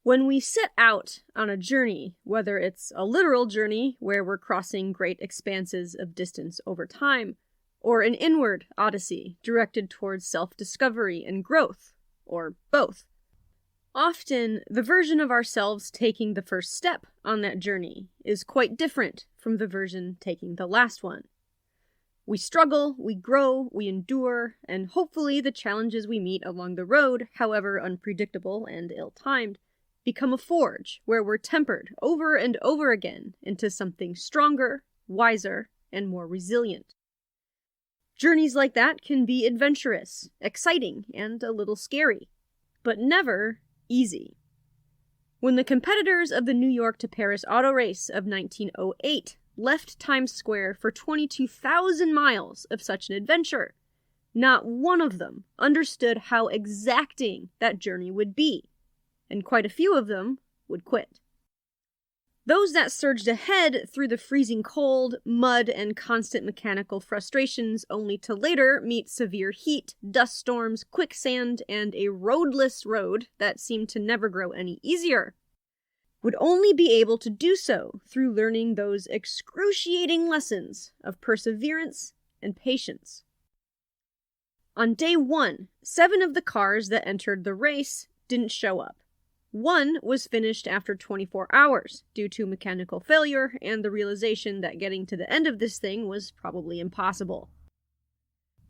When we set out on a journey, whether it's a literal journey where we're crossing great expanses of distance over time, or an inward odyssey directed towards self-discovery and growth, or both, often the version of ourselves taking the first step on that journey is quite different from the version taking the last one. We struggle, we grow, we endure, and hopefully the challenges we meet along the road, however unpredictable and ill-timed, become a forge where we're tempered over and over again into something stronger, wiser, and more resilient. Journeys like that can be adventurous, exciting, and a little scary, but never easy. When the competitors of the New York to Paris auto race of 1908 left Times Square for 22,000 miles of such an adventure, not one of them understood how exacting that journey would be, and quite a few of them would quit. Those that surged ahead through the freezing cold, mud, and constant mechanical frustrations only to later meet severe heat, dust storms, quicksand, and a roadless road that seemed to never grow any easier, would only be able to do so through learning those excruciating lessons of perseverance and patience. On day 1, 7 of the cars that entered the race didn't show up. One was finished after 24 hours due to mechanical failure and the realization that getting to the end of this thing was probably impossible.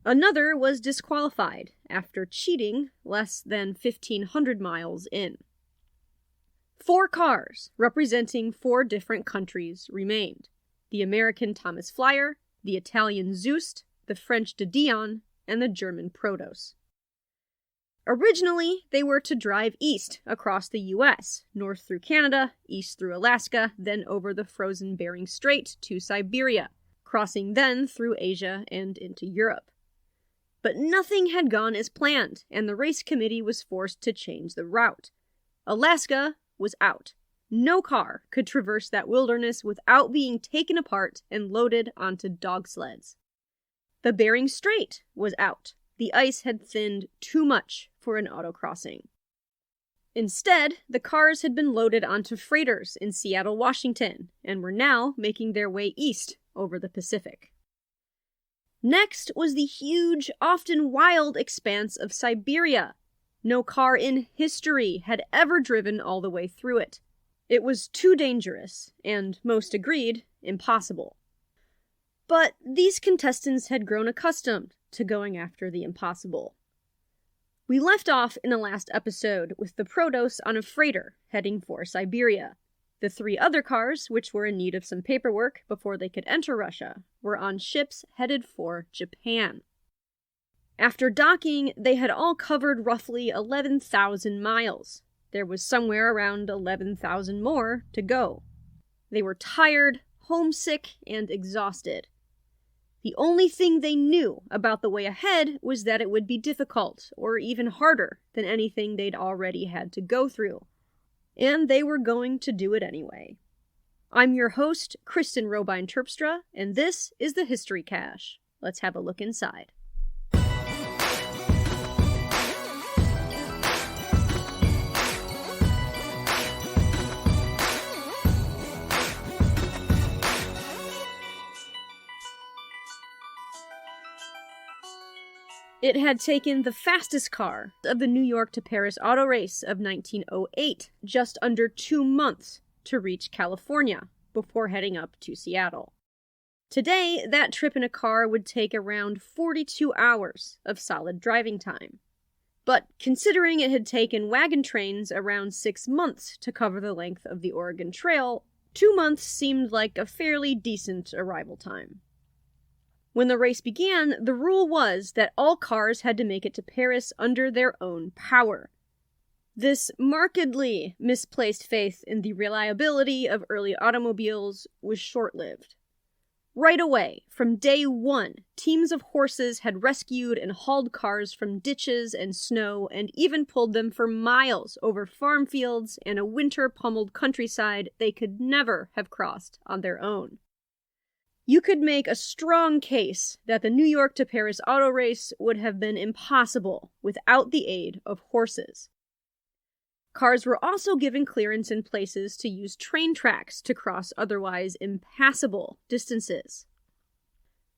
Another was disqualified after cheating less than 1,500 miles in. 4 cars, representing 4 different countries, remained. The American Thomas Flyer, the Italian Zust, the French Dion, and the German Protos. Originally, they were to drive east across the US, north through Canada, east through Alaska, then over the frozen Bering Strait to Siberia, crossing then through Asia and into Europe. But nothing had gone as planned, and the race committee was forced to change the route. Alaska was out. No car could traverse that wilderness without being taken apart and loaded onto dog sleds. The Bering Strait was out. The ice had thinned too much for an autocrossing. Instead, the cars had been loaded onto freighters in Seattle, Washington, and were now making their way east over the Pacific. Next was the huge, often wild expanse of Siberia. No car in history had ever driven all the way through it. It was too dangerous, and most agreed, impossible. But these contestants had grown accustomed to going after the impossible. We left off in the last episode with the Protos on a freighter heading for Siberia. The 3 other cars, which were in need of some paperwork before they could enter Russia, were on ships headed for Japan. After docking, they had all covered roughly 11,000 miles. There was somewhere around 11,000 more to go. They were tired, homesick, and exhausted. The only thing they knew about the way ahead was that it would be difficult, or even harder than anything they'd already had to go through. And they were going to do it anyway. I'm your host, Kristen Robine Terpstra, and this is the History Cache. Let's have a look inside. It had taken the fastest car of the New York to Paris auto race of 1908 just under 2 months to reach California before heading up to Seattle. Today, that trip in a car would take around 42 hours of solid driving time. But considering it had taken wagon trains around 6 months to cover the length of the Oregon Trail, 2 months seemed like a fairly decent arrival time. When the race began, the rule was that all cars had to make it to Paris under their own power. This markedly misplaced faith in the reliability of early automobiles was short-lived. Right away, from day 1, teams of horses had rescued and hauled cars from ditches and snow and even pulled them for miles over farm fields and a winter-pummeled countryside they could never have crossed on their own. You could make a strong case that the New York to Paris auto race would have been impossible without the aid of horses. Cars were also given clearance in places to use train tracks to cross otherwise impassable distances.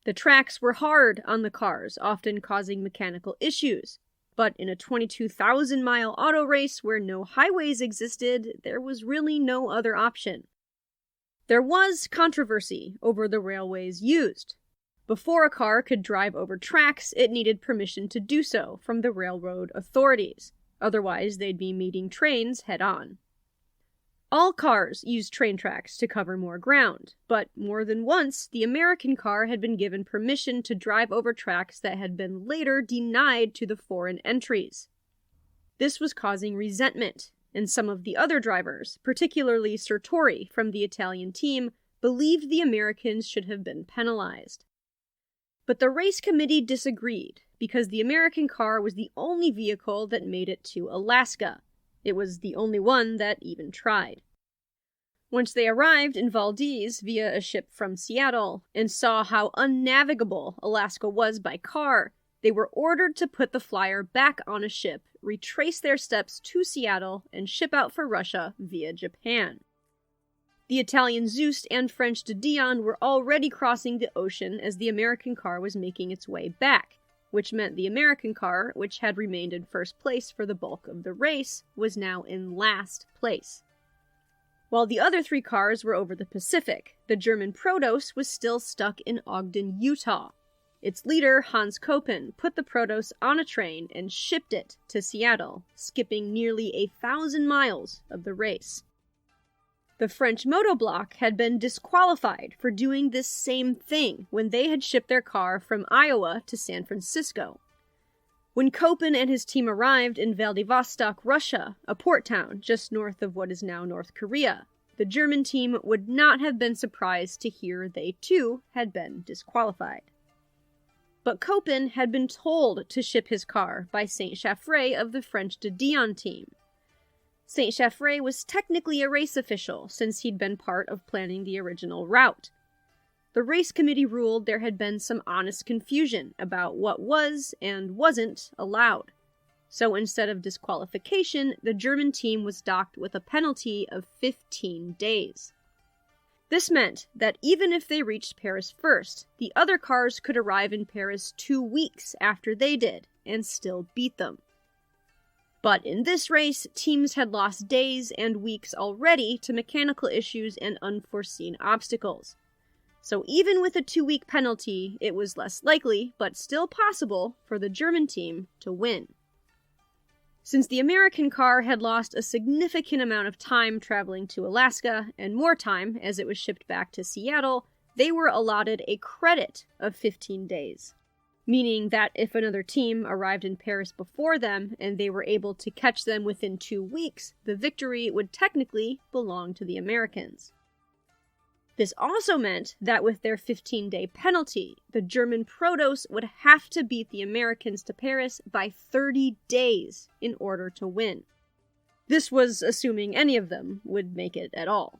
The tracks were hard on the cars, often causing mechanical issues, but in a 22,000-mile auto race where no highways existed, there was really no other option. There was controversy over the railways used. Before a car could drive over tracks, it needed permission to do so from the railroad authorities. Otherwise, they'd be meeting trains head-on. All cars used train tracks to cover more ground, but more than once, the American car had been given permission to drive over tracks that had been later denied to the foreign entries. This was causing resentment, and some of the other drivers, particularly Sertori from the Italian team, believed the Americans should have been penalized. But the race committee disagreed, because the American car was the only vehicle that made it to Alaska. It was the only one that even tried. Once they arrived in Valdez via a ship from Seattle and saw how unnavigable Alaska was by car, they were ordered to put the flyer back on a ship, retrace their steps to Seattle, and ship out for Russia via Japan. The Italian Zust and French Dion were already crossing the ocean as the American car was making its way back, which meant the American car, which had remained in first place for the bulk of the race, was now in last place. While the other three cars were over the Pacific, the German Protos was still stuck in Ogden, Utah. Its leader, Hans Koppen, put the Protos on a train and shipped it to Seattle, skipping nearly 1,000 miles of the race. The French Motobloc had been disqualified for doing this same thing when they had shipped their car from Iowa to San Francisco. When Koppen and his team arrived in Vladivostok, Russia, a port town just north of what is now North Korea, the German team would not have been surprised to hear they too had been disqualified. But Koppen had been told to ship his car by Saint Chaffray of the French Dion team. Saint Chaffray was technically a race official, since he'd been part of planning the original route. The race committee ruled there had been some honest confusion about what was and wasn't allowed. So instead of disqualification, the German team was docked with a penalty of 15 days. This meant that even if they reached Paris first, the other cars could arrive in Paris 2 weeks after they did, and still beat them. But in this race, teams had lost days and weeks already to mechanical issues and unforeseen obstacles. So even with a 2-week penalty, it was less likely, but still possible, for the German team to win. Since the American car had lost a significant amount of time traveling to Alaska, and more time as it was shipped back to Seattle, they were allotted a credit of 15 days. Meaning that if another team arrived in Paris before them and they were able to catch them within 2 weeks, the victory would technically belong to the Americans. This also meant that with their 15-day penalty, the German Protos would have to beat the Americans to Paris by 30 days in order to win. This was assuming any of them would make it at all.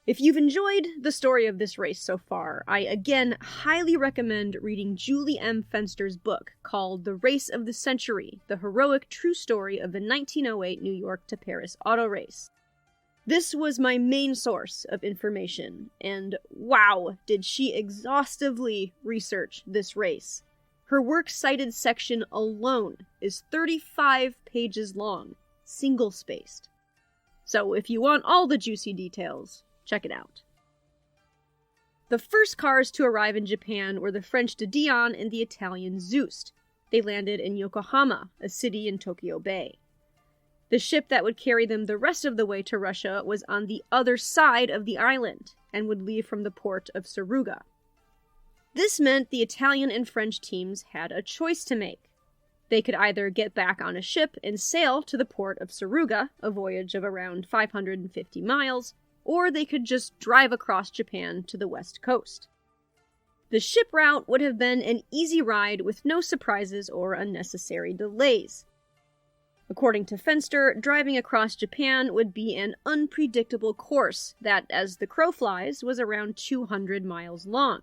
If you've enjoyed the story of this race so far, I again highly recommend reading Julie M. Fenster's book called The Race of the Century, the heroic true story of the 1908 New York to Paris auto race. This was my main source of information, and wow, did she exhaustively research this race. Her works cited section alone is 35 pages long, single-spaced. So if you want all the juicy details, check it out. The first cars to arrive in Japan were the French Dion and the Italian Zust. They landed in Yokohama, a city in Tokyo Bay. The ship that would carry them the rest of the way to Russia was on the other side of the island, and would leave from the port of Suruga. This meant the Italian and French teams had a choice to make. They could either get back on a ship and sail to the port of Suruga, a voyage of around 550 miles, or they could just drive across Japan to the west coast. The ship route would have been an easy ride with no surprises or unnecessary delays. According to Fenster, driving across Japan would be an unpredictable course that, as the crow flies, was around 200 miles long.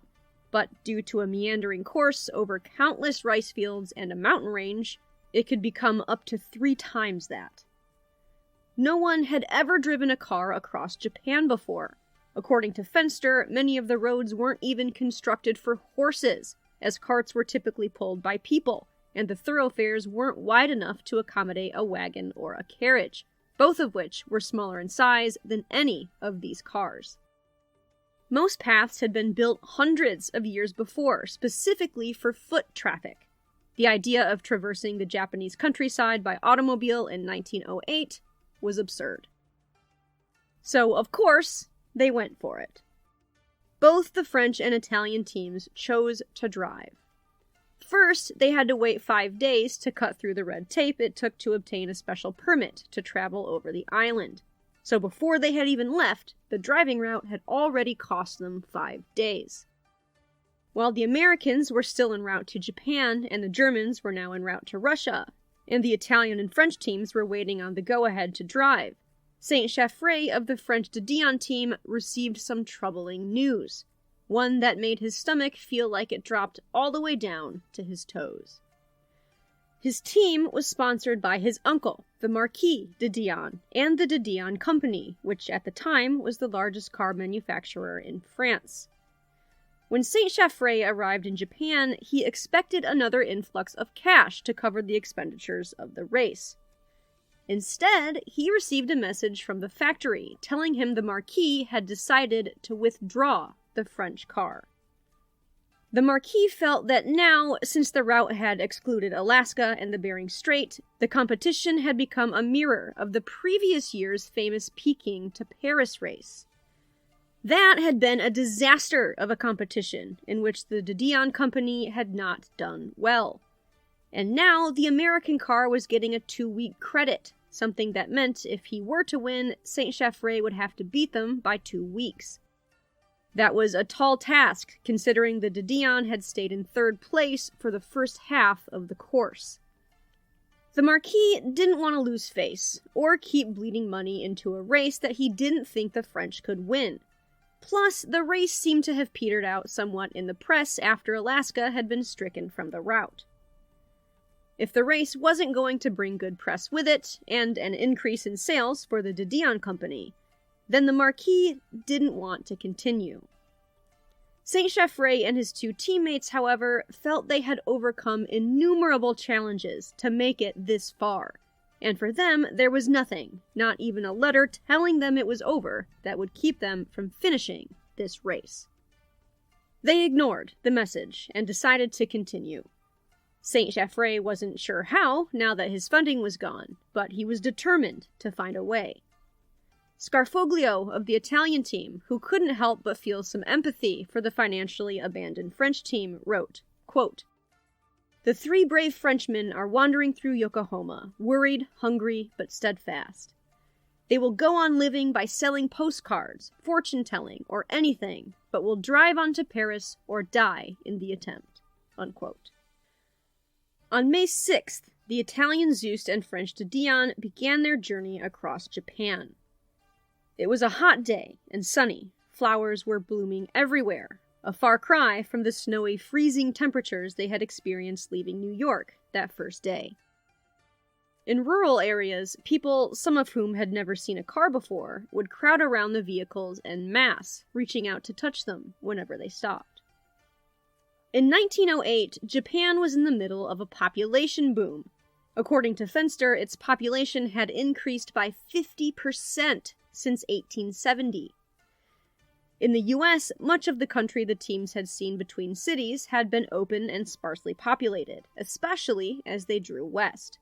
But due to a meandering course over countless rice fields and a mountain range, it could become up to 3 times that. No one had ever driven a car across Japan before. According to Fenster, many of the roads weren't even constructed for horses, as carts were typically pulled by people, and the thoroughfares weren't wide enough to accommodate a wagon or a carriage, both of which were smaller in size than any of these cars. Most paths had been built hundreds of years before, specifically for foot traffic. The idea of traversing the Japanese countryside by automobile in 1908 was absurd. So, of course, they went for it. Both the French and Italian teams chose to drive. First, they had to wait 5 days to cut through the red tape it took to obtain a special permit to travel over the island. So before they had even left, the driving route had already cost them 5 days. While the Americans were still en route to Japan, and the Germans were now en route to Russia, and the Italian and French teams were waiting on the go-ahead to drive, Saint Chaffray of the French Dion team received some troubling news, one that made his stomach feel like it dropped all the way down to his toes. His team was sponsored by his uncle, the Marquis de Dion, and the Dion Company, which at the time was the largest car manufacturer in France. When Saint Chaffray arrived in Japan, he expected another influx of cash to cover the expenditures of the race. Instead, he received a message from the factory telling him the Marquis had decided to withdraw the French car. The Marquis felt that now, since the route had excluded Alaska and the Bering Strait, the competition had become a mirror of the previous year's famous Peking to Paris race. That had been a disaster of a competition in which the Dion Company had not done well. And now the American car was getting a 2-week credit, something that meant if he were to win, Saint Chaffray would have to beat them by 2 weeks. That was a tall task, considering the Dion had stayed in 3rd place for the first half of the course. The Marquis didn't want to lose face, or keep bleeding money into a race that he didn't think the French could win. Plus, the race seemed to have petered out somewhat in the press after Alaska had been stricken from the route. If the race wasn't going to bring good press with it, and an increase in sales for the Dion Company, then the Marquis didn't want to continue. Saint Chaffray and his 2 teammates, however, felt they had overcome innumerable challenges to make it this far, and for them there was nothing, not even a letter telling them it was over, that would keep them from finishing this race. They ignored the message and decided to continue. Saint Chaffray wasn't sure how, now that his funding was gone, but he was determined to find a way. Scarfoglio of the Italian team, who couldn't help but feel some empathy for the financially abandoned French team, wrote, quote, "The 3 brave Frenchmen are wandering through Yokohama, worried, hungry, but steadfast. They will go on living by selling postcards, fortune-telling, or anything, but will drive on to Paris or die in the attempt." Unquote. On May 6th, the Italian Zust and French Dion began their journey across Japan. It was a hot day and sunny. Flowers were blooming everywhere, a far cry from the snowy, freezing temperatures they had experienced leaving New York that first day. In rural areas, people, some of whom had never seen a car before, would crowd around the vehicles en masse, reaching out to touch them whenever they stopped. In 1908, Japan was in the middle of a population boom. According to Fenster, its population had increased by 50% since 1870. In the US, much of the country the teams had seen between cities had been open and sparsely populated, especially as they drew west.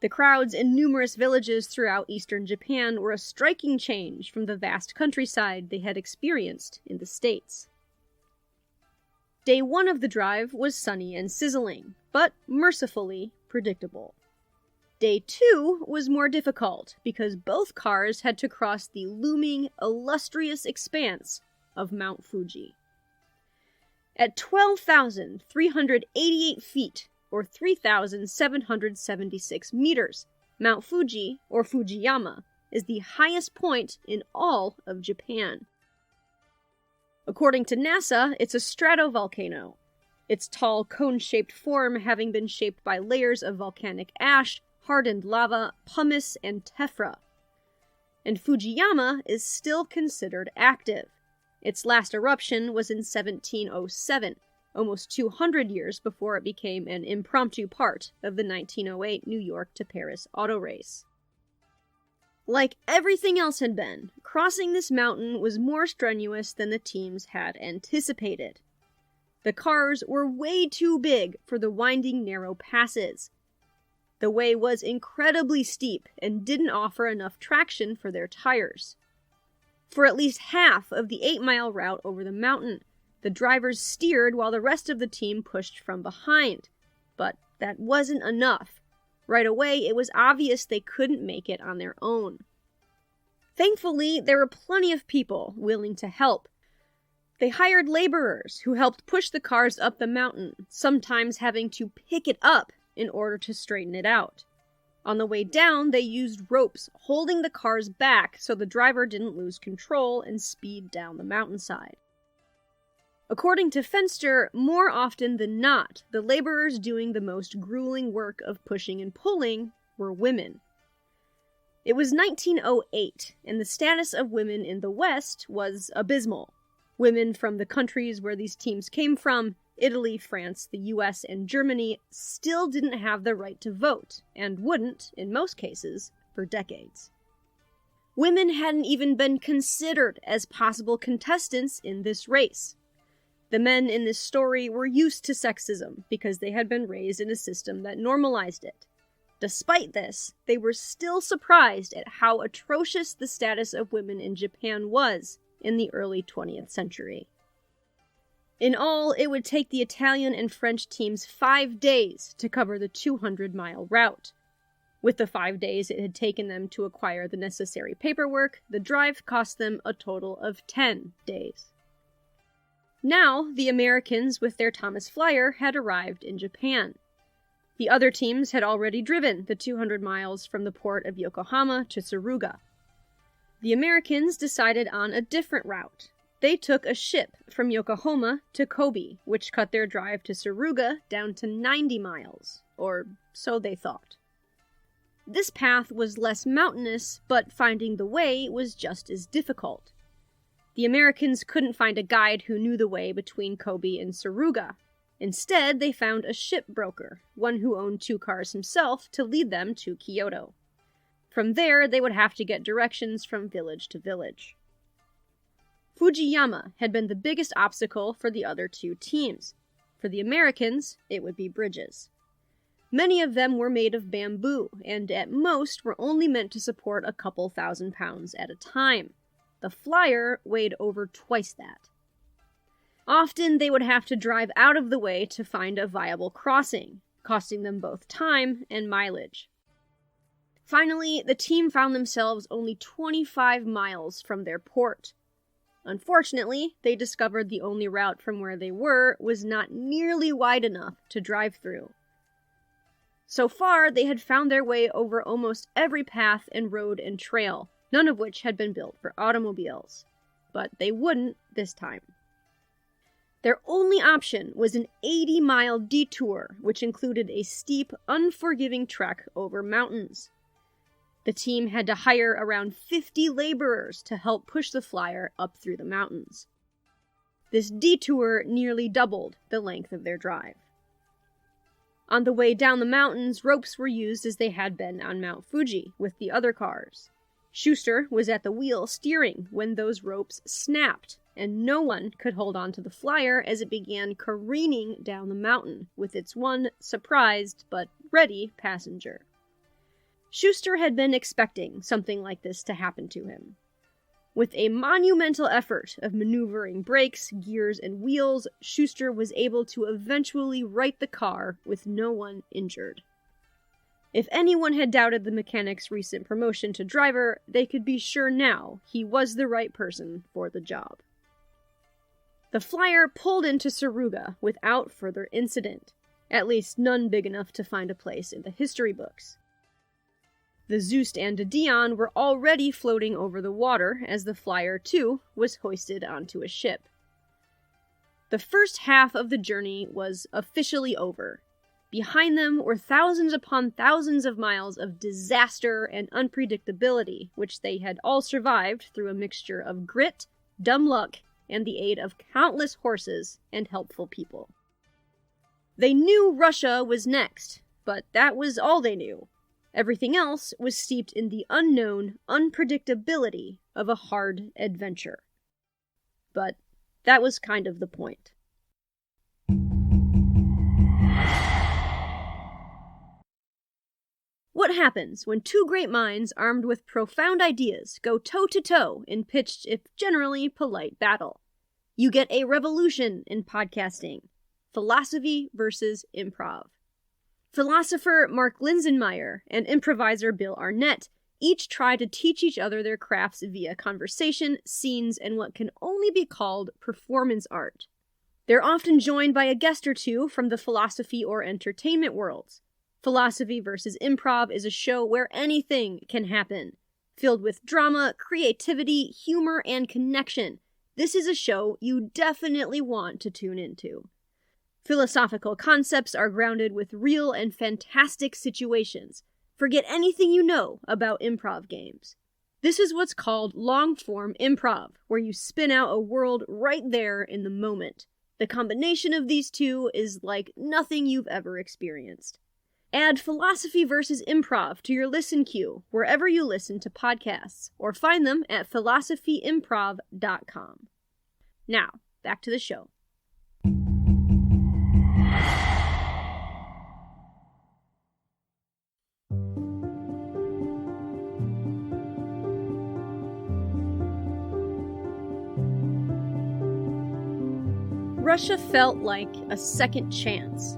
The crowds in numerous villages throughout eastern Japan were a striking change from the vast countryside they had experienced in the States. Day 1 of the drive was sunny and sizzling, but mercifully predictable. Day 2 was more difficult because both cars had to cross the looming, illustrious expanse of Mount Fuji. At 12,388 feet, or 3,776 meters, Mount Fuji, or Fujiyama, is the highest point in all of Japan. According to NASA, it's a stratovolcano, its tall cone-shaped form having been shaped by layers of volcanic ash, hardened lava, pumice, and tephra, and Fujiyama is still considered active. Its last eruption was in 1707, almost 200 years before it became an impromptu part of the 1908 New York to Paris auto race. Like everything else had been, crossing this mountain was more strenuous than the teams had anticipated. The cars were way too big for the winding, narrow passes. The way was incredibly steep and didn't offer enough traction for their tires. For at least half of the 8-mile route over the mountain, the drivers steered while the rest of the team pushed from behind. But that wasn't enough. Right away, it was obvious they couldn't make it on their own. Thankfully, there were plenty of people willing to help. They hired laborers who helped push the cars up the mountain, sometimes having to pick it up in order to straighten it out. On the way down, they used ropes holding the cars back so the driver didn't lose control and speed down the mountainside. According to Fenster, more often than not, the laborers doing the most grueling work of pushing and pulling were women. It was 1908, and the status of women in the West was abysmal. Women from the countries where these teams came from, Italy, France, the US, and Germany, still didn't have the right to vote, and wouldn't, in most cases, for decades. Women hadn't even been considered as possible contestants in this race. The men in this story were used to sexism because they had been raised in a system that normalized it. Despite this, they were still surprised at how atrocious the status of women in Japan was in the early 20th century. In all, it would take the Italian and French teams 5 days to cover the 200-mile route. With the 5 days it had taken them to acquire the necessary paperwork, the drive cost them a total of 10 days. Now, the Americans with their Thomas Flyer had arrived in Japan. The other teams had already driven the 200 miles from the port of Yokohama to Suruga. The Americans decided on a different route. They took a ship from Yokohama to Kobe, which cut their drive to Suruga down to 90 miles, or so they thought. This path was less mountainous, but finding the way was just as difficult. The Americans couldn't find a guide who knew the way between Kobe and Suruga. Instead, they found a ship broker, one who owned 2 cars himself, to lead them to Kyoto. From there, they would have to get directions from village to village. Fujiyama had been the biggest obstacle for the other 2 teams. For the Americans, it would be bridges. Many of them were made of bamboo, and at most were only meant to support a couple thousand pounds at a time. The Flyer weighed over twice that. Often they would have to drive out of the way to find a viable crossing, costing them both time and mileage. Finally, the team found themselves only 25 miles from their port. Unfortunately, they discovered the only route from where they were was not nearly wide enough to drive through. So far, they had found their way over almost every path and road and trail, none of which had been built for automobiles. But they wouldn't this time. Their only option was an 80-mile detour, which included a steep, unforgiving trek over mountains. The team had to hire around 50 laborers to help push the Flyer up through the mountains. This detour nearly doubled the length of their drive. On the way down the mountains, ropes were used as they had been on Mount Fuji with the other cars. Schuster was at the wheel steering when those ropes snapped, and no one could hold on to the Flyer as it began careening down the mountain with its one surprised but ready passenger. Schuster had been expecting something like this to happen to him. With a monumental effort of maneuvering brakes, gears, and wheels, Schuster was able to eventually right the car with no one injured. If anyone had doubted the mechanic's recent promotion to driver, they could be sure now he was the right person for the job. The Flyer pulled into Suruga without further incident, at least none big enough to find a place in the history books. The Zust and Dion were already floating over the water as the Flyer, too, was hoisted onto a ship. The first half of the journey was officially over. Behind them were thousands upon thousands of miles of disaster and unpredictability, which they had all survived through a mixture of grit, dumb luck, and the aid of countless horses and helpful people. They knew Russia was next, but that was all they knew. Everything else was steeped in the unknown unpredictability of a hard adventure. But that was kind of the point. What happens when two great minds armed with profound ideas go toe-to-toe in pitched, if generally polite, battle? You get a revolution in podcasting. Philosophy versus improv. Philosopher Mark Linsenmeyer and improviser Bill Arnett each try to teach each other their crafts via conversation, scenes, and what can only be called performance art. They're often joined by a guest or two from the philosophy or entertainment worlds. Philosophy versus Improv is a show where anything can happen. Filled with drama, creativity, humor, and connection. This is a show you definitely want to tune into. Philosophical concepts are grounded with real and fantastic situations. Forget anything you know about improv games. This is what's called long-form improv, where you spin out a world right there in the moment. The combination of these two is like nothing you've ever experienced. Add Philosophy versus Improv to your listen queue wherever you listen to podcasts, or find them at philosophyimprov.com. Now, back to the show. Russia felt like a second chance.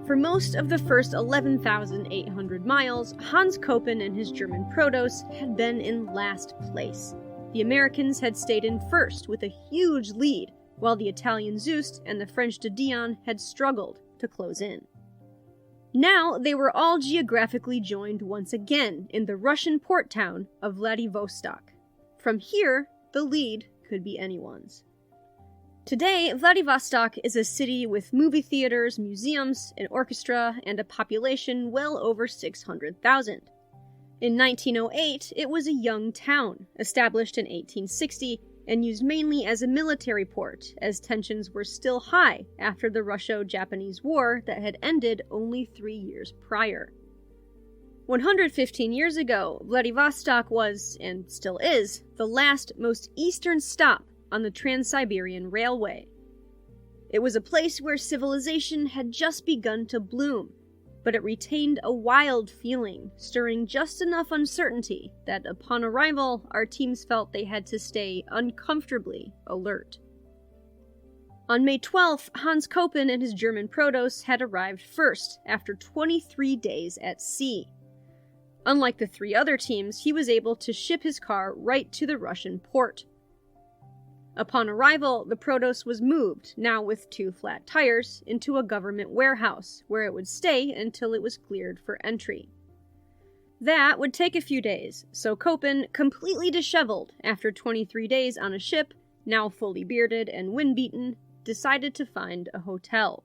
For most of the first 11,800 miles, Hans Koppen and his German Protos had been in last place. The Americans had stayed in first with a huge lead, while the Italian Zust and the French Dion had struggled to close in. Now they were all geographically joined once again in the Russian port town of Vladivostok. From here, the lead could be anyone's. Today, Vladivostok is a city with movie theaters, museums, an orchestra, and a population well over 600,000. In 1908, it was a young town, established in 1860, and used mainly as a military port, as tensions were still high after the Russo-Japanese War that had ended only 3 years prior. 115 years ago, Vladivostok was, and still is, the last most eastern stop on the Trans-Siberian Railway. It was a place where civilization had just begun to bloom, but it retained a wild feeling, stirring just enough uncertainty that upon arrival, our teams felt they had to stay uncomfortably alert. On May 12th, Hans Koppen and his German Protos had arrived first, after 23 days at sea. Unlike the 3 other teams, he was able to ship his car right to the Russian port. Upon arrival, the Protos was moved, now with 2 flat tires, into a government warehouse, where it would stay until it was cleared for entry. That would take a few days, so Koppen, completely disheveled after 23 days on a ship, now fully bearded and wind-beaten, decided to find a hotel.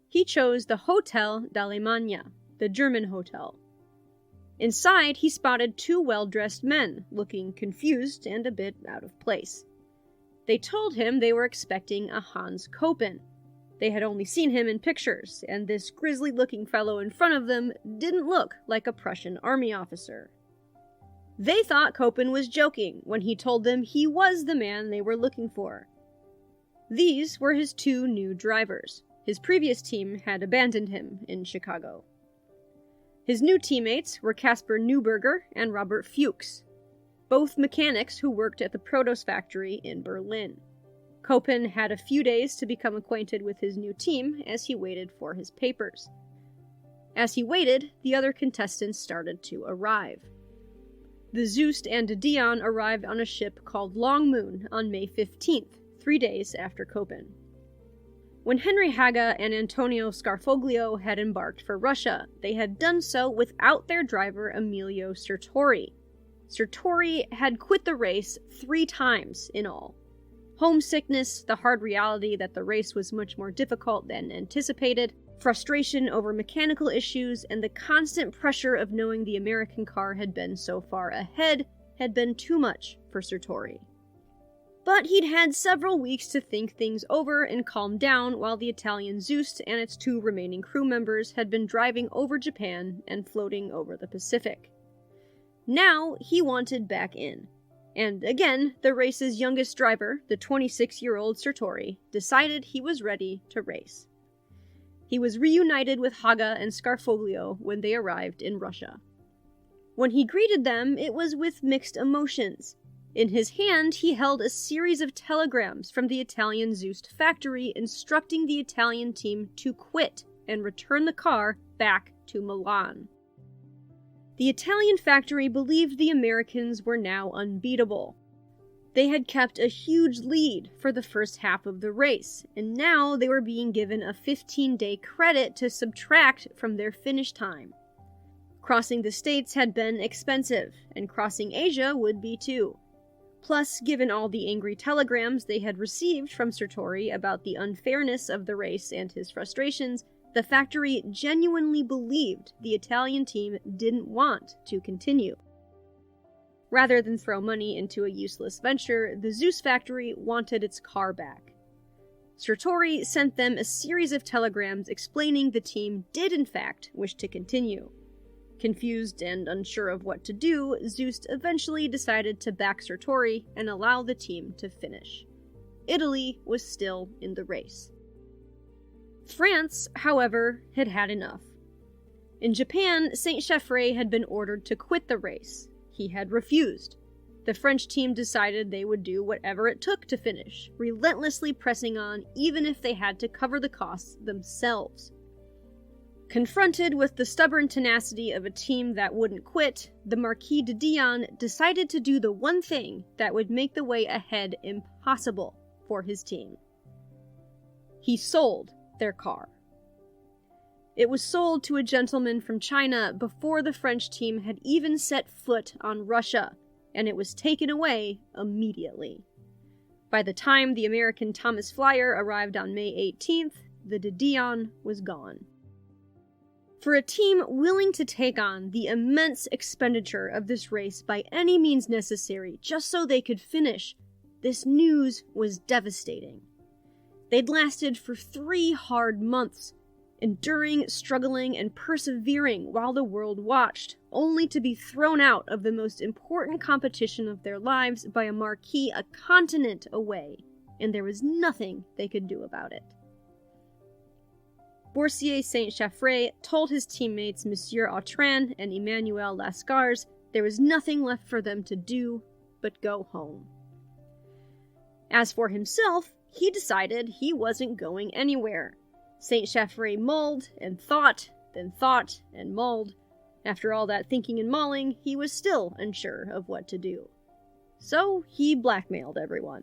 He chose the Hotel d'Allemagne, the German hotel. Inside, he spotted 2 well-dressed men, looking confused and a bit out of place. They told him they were expecting a Hans Koppen. They had only seen him in pictures, and this grisly-looking fellow in front of them didn't look like a Prussian army officer. They thought Koppen was joking when he told them he was the man they were looking for. These were his 2 new drivers. His previous team had abandoned him in Chicago. His new teammates were Caspar Neuberger and Robert Fuchs, both mechanics who worked at the Protos factory in Berlin. Koppen had a few days to become acquainted with his new team as he waited for his papers. As he waited, the other contestants started to arrive. The Zust and Dion arrived on a ship called Long Moon on May 15th, 3 days after Koppen. When Henry Haga and Antonio Scarfoglio had embarked for Russia, they had done so without their driver Emilio Sertori. Sertori had quit the race 3 times in all. Homesickness, the hard reality that the race was much more difficult than anticipated, Frustration over mechanical issues and the constant pressure of knowing the American car had been so far ahead had been too much for Sertori. But he'd had several weeks to think things over and calm down while the Italian Zust and its 2 remaining crew members had been driving over Japan and floating over the Pacific. Now he wanted back in. And again, the race's youngest driver, the 26-year-old Sertori, decided he was ready to race. He was reunited with Haga and Scarfoglio when they arrived in Russia. When he greeted them, it was with mixed emotions. In his hand, he held a series of telegrams from the Italian Zust factory instructing the Italian team to quit and return the car back to Milan. The Italian factory believed the Americans were now unbeatable. They had kept a huge lead for the first half of the race, and now they were being given a 15-day credit to subtract from their finish time. Crossing the states had been expensive, and crossing Asia would be too. Plus, given all the angry telegrams they had received from Sertori about the unfairness of the race and his frustrations, the factory genuinely believed the Italian team didn't want to continue. Rather than throw money into a useless venture, the Zust factory wanted its car back. Sertori sent them a series of telegrams explaining the team did in fact wish to continue. Confused and unsure of what to do, Zust eventually decided to back Sertori and allow the team to finish. Italy was still in the race. France, however, had had enough. In Japan, Saint-Chaffrey had been ordered to quit the race. He had refused. The French team decided they would do whatever it took to finish, relentlessly pressing on even if they had to cover the costs themselves. Confronted with the stubborn tenacity of a team that wouldn't quit, the Marquis de Dion decided to do the one thing that would make the way ahead impossible for his team. He sold their car. It was sold to a gentleman from China before the French team had even set foot on Russia, and it was taken away immediately. By the time the American Thomas Flyer arrived on May 18th, the de Dion was gone. For a team willing to take on the immense expenditure of this race by any means necessary just so they could finish, this news was devastating. They'd lasted for 3 hard months, enduring, struggling, and persevering while the world watched, only to be thrown out of the most important competition of their lives by a marquis a continent away, and there was nothing they could do about it. Boursier Saint-Chaffrey told his teammates Monsieur Autran and Emmanuel Lascars there was nothing left for them to do but go home. As for himself, he decided he wasn't going anywhere. Saint-Chaffrey mulled and thought, then thought and mulled. After all that thinking and mulling, he was still unsure of what to do. So he blackmailed everyone.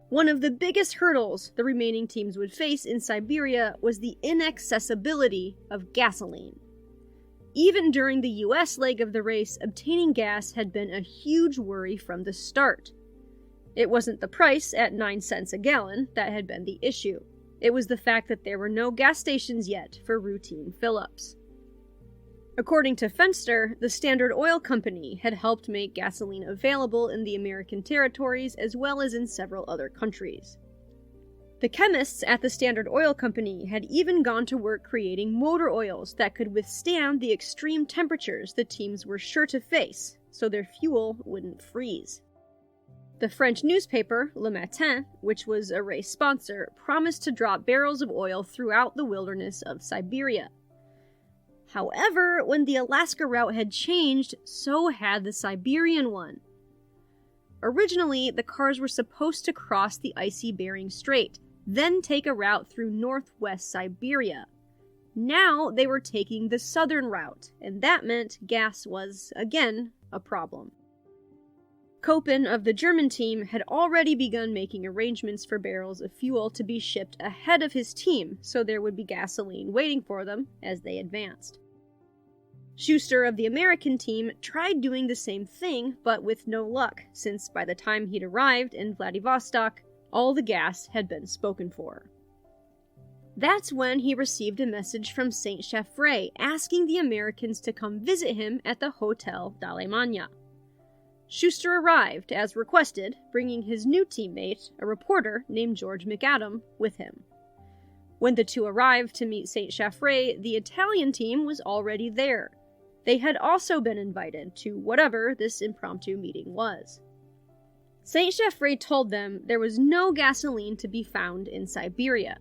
One of the biggest hurdles the remaining teams would face in Siberia was the inaccessibility of gasoline. Even during the US leg of the race, obtaining gas had been a huge worry from the start. It wasn't the price at 9 cents a gallon that had been the issue. It was the fact that there were no gas stations yet for routine fill-ups. According to Fenster, the Standard Oil Company had helped make gasoline available in the American territories as well as in several other countries. The chemists at the Standard Oil Company had even gone to work creating motor oils that could withstand the extreme temperatures the teams were sure to face, so their fuel wouldn't freeze. The French newspaper, Le Matin, which was a race sponsor, promised to drop barrels of oil throughout the wilderness of Siberia. However, when the Alaska route had changed, so had the Siberian one. Originally, the cars were supposed to cross the icy Bering Strait, then take a route through northwest Siberia. Now they were taking the southern route, and that meant gas was, again, a problem. Koppen of the German team had already begun making arrangements for barrels of fuel to be shipped ahead of his team, so there would be gasoline waiting for them as they advanced. Schuster of the American team tried doing the same thing, but with no luck, since by the time he'd arrived in Vladivostok, all the gas had been spoken for. That's when he received a message from Saint Chaffray asking the Americans to come visit him at the Hotel d'Allemagne. Schuster arrived, as requested, bringing his new teammate, a reporter named George McAdam, with him. When the two arrived to meet Saint Chaffray, the Italian team was already there. They had also been invited to whatever this impromptu meeting was. Saint Chaffray told them there was no gasoline to be found in Siberia,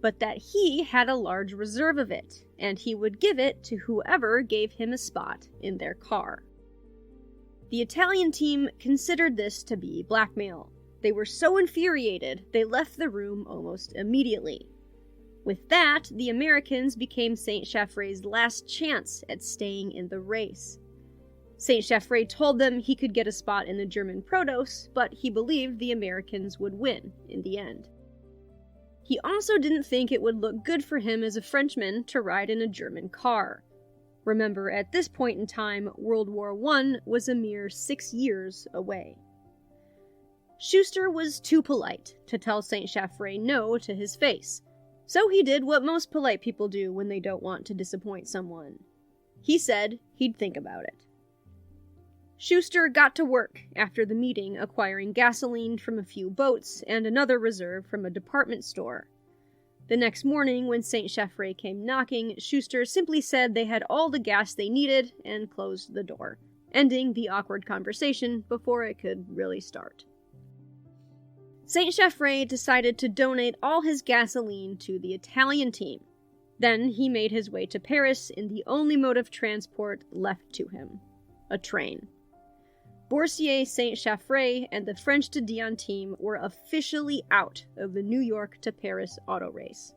but that he had a large reserve of it, and he would give it to whoever gave him a spot in their car. The Italian team considered this to be blackmail. They were so infuriated, they left the room almost immediately. With that, the Americans became Saint Chaffray's last chance at staying in the race. Saint Chaffray told them he could get a spot in the German Protos, but he believed the Americans would win in the end. He also didn't think it would look good for him as a Frenchman to ride in a German car. Remember, at this point in time, World War I was a mere 6 years away. Schuster was too polite to tell Saint Chaffray no to his face, so he did what most polite people do when they don't want to disappoint someone. He said he'd think about it. Schuster got to work after the meeting, acquiring gasoline from a few boats and another reserve from a department store. The next morning, when Saint Chaffray came knocking, Schuster simply said they had all the gas they needed and closed the door, ending the awkward conversation before it could really start. Saint Chaffray decided to donate all his gasoline to the Italian team. Then he made his way to Paris in the only mode of transport left to him, a train. Boursier, Saint Chaffray, and the French to Dion team were officially out of the New York to Paris auto race.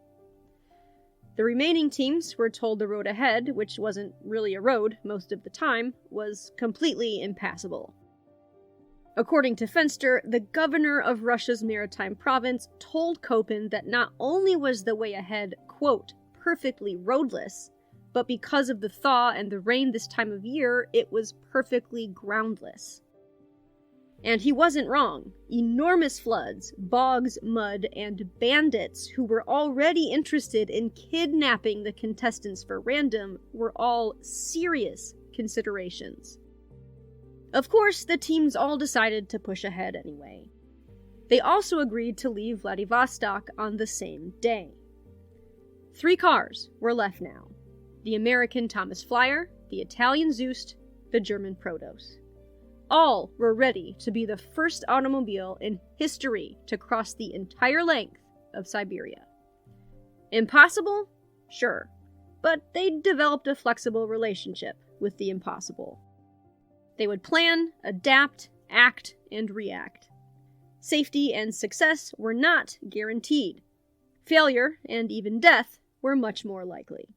The remaining teams were told the road ahead, which wasn't really a road most of the time, was completely impassable. According to Fenster, the governor of Russia's maritime province told Köppen that not only was the way ahead, quote, perfectly roadless, but because of the thaw and the rain this time of year, it was perfectly groundless. And he wasn't wrong. Enormous floods, bogs, mud, and bandits who were already interested in kidnapping the contestants for random were all serious considerations. Of course, the teams all decided to push ahead anyway. They also agreed to leave Vladivostok on the same day. 3 cars were left now: the American Thomas Flyer, the Italian Zust, the German Protos. All were ready to be the first automobile in history to cross the entire length of Siberia. Impossible? Sure. But they developed a flexible relationship with the impossible. They would plan, adapt, act, and react. Safety and success were not guaranteed. Failure, and even death, were much more likely.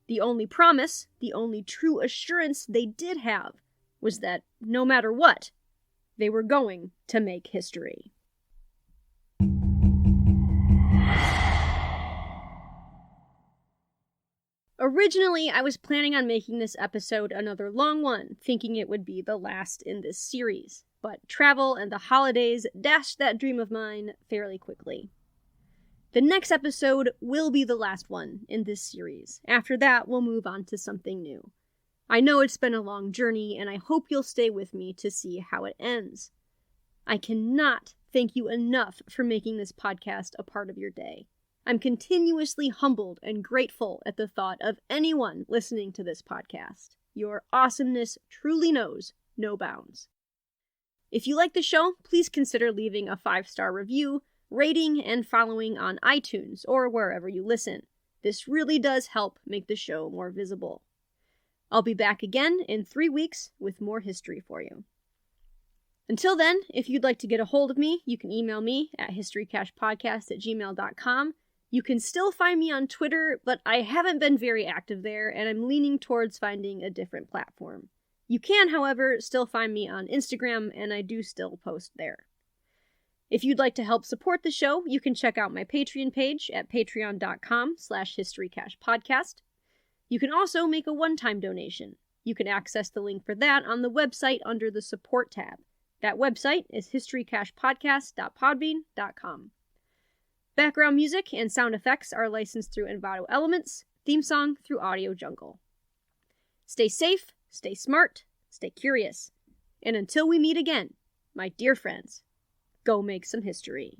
The only promise, the only true assurance they did have, was that, no matter what, they were going to make history. Originally, I was planning on making this episode another long one, thinking it would be the last in this series, but travel and the holidays dashed that dream of mine fairly quickly. The next episode will be the last one in this series. After that, we'll move on to something new. I know it's been a long journey, and I hope you'll stay with me to see how it ends. I cannot thank you enough for making this podcast a part of your day. I'm continuously humbled and grateful at the thought of anyone listening to this podcast. Your awesomeness truly knows no bounds. If you like the show, please consider leaving a 5-star review, rating, and following on iTunes or wherever you listen. This really does help make the show more visible. I'll be back again in 3 weeks with more history for you. Until then, if you'd like to get a hold of me, you can email me at historycashpodcast@gmail.com. You can still find me on Twitter, but I haven't been very active there, and I'm leaning towards finding a different platform. You can, however, still find me on Instagram, and I do still post there. If you'd like to help support the show, you can check out my Patreon page at patreon.com/historycashpodcast. You can also make a one-time donation. You can access the link for that on the website under the Support tab. That website is historycashpodcast.podbean.com. Background music and sound effects are licensed through Envato Elements, theme song through Audio Jungle. Stay safe, stay smart, stay curious, and until we meet again, my dear friends, go make some history.